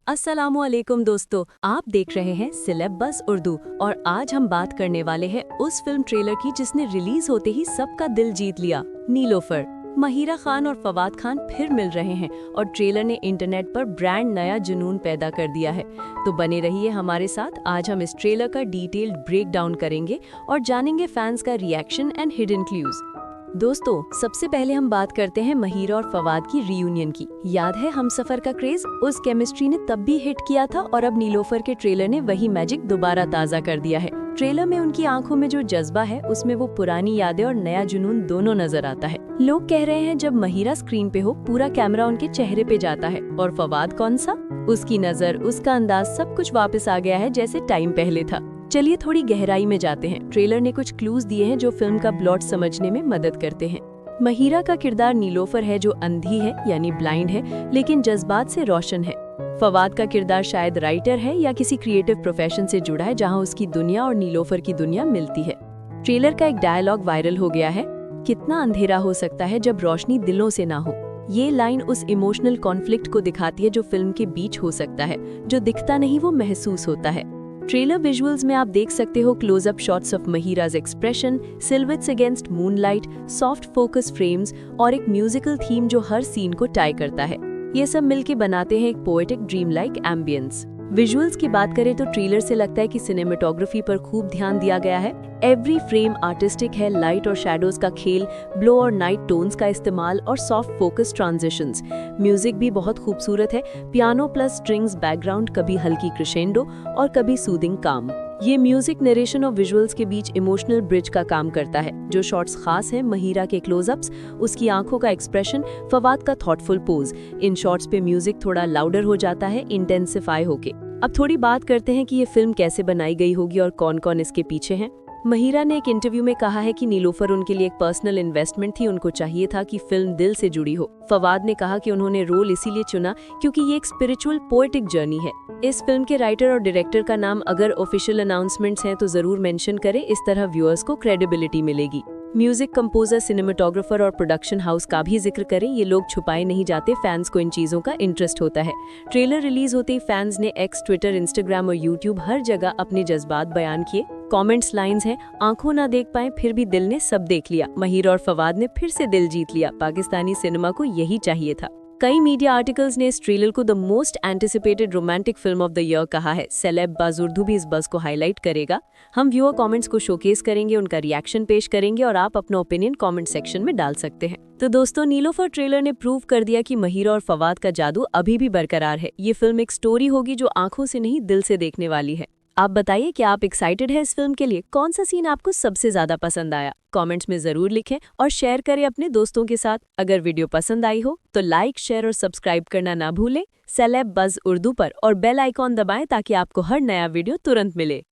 अस्सलामुअलैकुम दोस्तों, आप देख रहे हैं सेलेब बज़ उर्दू और आज हम बात करने वाले हैं उस फिल्म ट्रेलर की जिसने रिलीज होते ही सबका दिल जीत लिया, नीलोफर। महिरा खान और फवाद खान फिर मिल रहे हैं और ट्रेलर ने इंटरनेट पर ब्रांड नया जुनून पैदा कर दिया है। तो बने रहिए हमारे साथ, आज हम इस ट्रेलर का डिटेल्ड ब्रेक डाउन करेंगे और जानेंगे फैंस का रिएक्शन एंड हिडन क्लूज। दोस्तों, सबसे पहले हम बात करते हैं महिरा और फवाद की रीयूनियन की। याद है हमसफर का क्रेज? उस केमिस्ट्री ने तब भी हिट किया था और अब नीलोफर के ट्रेलर ने वही मैजिक दोबारा ताज़ा कर दिया है। ट्रेलर में उनकी आंखों में जो जज्बा है उसमें वो पुरानी यादें और नया जुनून दोनों नजर आता है। लोग कह रहे हैं जब महिरा स्क्रीन पे हो पूरा कैमरा उनके चेहरे पे जाता है और फवाद कौन सा, उसकी नजर, उसका अंदाज, सब कुछ वापस आ गया है जैसे टाइम पहले था। चलिए थोड़ी गहराई में जाते हैं। ट्रेलर ने कुछ क्लूज दिए हैं जो फिल्म का प्लॉट समझने में मदद करते हैं। महिरा का किरदार नीलोफर है जो अंधी है यानी ब्लाइंड है लेकिन जज्बात से रोशन है। फवाद का किरदार शायद राइटर है या किसी क्रिएटिव प्रोफेशन से जुड़ा है जहां उसकी दुनिया और नीलोफर की दुनिया मिलती है। ट्रेलर का एक डायलॉग वायरल हो गया है, कितना अंधेरा हो सकता है जब रोशनी दिलों से ना हो। ये लाइन उस इमोशनल कॉन्फ्लिक्ट को दिखाती है जो फिल्म के बीच हो सकता है, जो दिखता नहीं वो महसूस होता है। ट्रेलर विजुअल्स में आप देख सकते हो close up shots of Mahiraj expression, silhouettes against moonlight, soft focus frames और एक म्यूजिकल थीम जो हर सीन को टाई करता है। ये सब मिलके बनाते हैं एक poetic dream like ambience. Visuals की बात करें तो ट्रेलर से लगता है कि सिनेमेटोग्राफी पर खूब ध्यान दिया गया है। एवरी फ्रेम आर्टिस्टिक है, लाइट और शैडोज का खेल, ब्लो और नाइट टोन्स का इस्तेमाल और सॉफ्ट फोकस ट्रांजिशंस। म्यूजिक भी बहुत खूबसूरत है, पियानो प्लस स्ट्रिंग्स बैकग्राउंड, कभी हल्की क्रेशेंडो और कभी सूदिंग काम। ये म्यूजिक नरेशन और विजुअल्स के बीच इमोशनल ब्रिज का काम करता है। जो शॉट्स खास हैं, महिरा के क्लोजअप्स, उसकी आंखों का एक्सप्रेशन, फवाद का थॉटफुल पोज, इन शॉट्स पे म्यूजिक थोड़ा लाउडर हो जाता है, इंटेंसिफाई होके। अब थोड़ी बात करते हैं कि ये फिल्म कैसे बनाई गई होगी और कौन कौन इसके पीछे हैं। महिरा ने एक इंटरव्यू में कहा है कि नीलोफर उनके लिए एक पर्सनल इन्वेस्टमेंट थी, उनको चाहिए था कि फिल्म दिल से जुड़ी हो। फवाद ने कहा कि उन्होंने रोल इसीलिए चुना क्योंकि ये एक स्पिरिचुअल पोएटिक जर्नी है। इस फिल्म के राइटर और डायरेक्टर का नाम अगर ऑफिशियल अनाउंसमेंट्स हैं तो जरूर मेंशन करें, इस तरह व्यूअर्स को क्रेडिबिलिटी मिलेगी। म्यूजिक कंपोजर, सिनेमेटोग्राफर और प्रोडक्शन हाउस का भी जिक्र करें, ये लोग छुपाए नहीं जाते, फैंस को इन चीजों का इंटरेस्ट होता है। ट्रेलर रिलीज होते ही फैंस ने एक्स, ट्विटर, इंस्टाग्राम और यूट्यूब हर जगह अपने जज्बात बयान किए। कमेंट्स लाइंस हैं, आंखों ना देख पाए फिर भी दिल ने सब देख लिया। महिरा और फवाद ने फिर से दिल जीत लिया, पाकिस्तानी सिनेमा को यही चाहिए था। कई मीडिया आर्टिकल्स ने इस ट्रेलर को the most anticipated romantic film of the year कहा है। सेलेब बज़ उर्दू भी इस बज़ को हाईलाइट करेगा। हम व्यूअर कमेंट्स को शोकेस करेंगे, उनका रिएक्शन पेश करेंगे और आप अपना ओपिनियन कमेंट सेक्शन में डाल सकते हैं। तो दोस्तों, नीलोफर ट्रेलर ने प्रूव कर दिया कि महिरा और फवाद का जादू अभी भी बरकरार है। ये फिल्म एक स्टोरी होगी जो आंखों से नहीं दिल से देखने वाली है। आप बताइए कि आप एक्साइटेड है इस फिल्म के लिए? कौन सा सीन आपको सबसे ज्यादा पसंद आया? कमेंट्स में जरूर लिखें और शेयर करें अपने दोस्तों के साथ। अगर वीडियो पसंद आई हो तो लाइक, शेयर और सब्सक्राइब करना ना भूलें। सेलेब बज़ उर्दू पर और बेल आइकॉन दबाएं ताकि आपको हर नया वीडियो तुरंत मिले।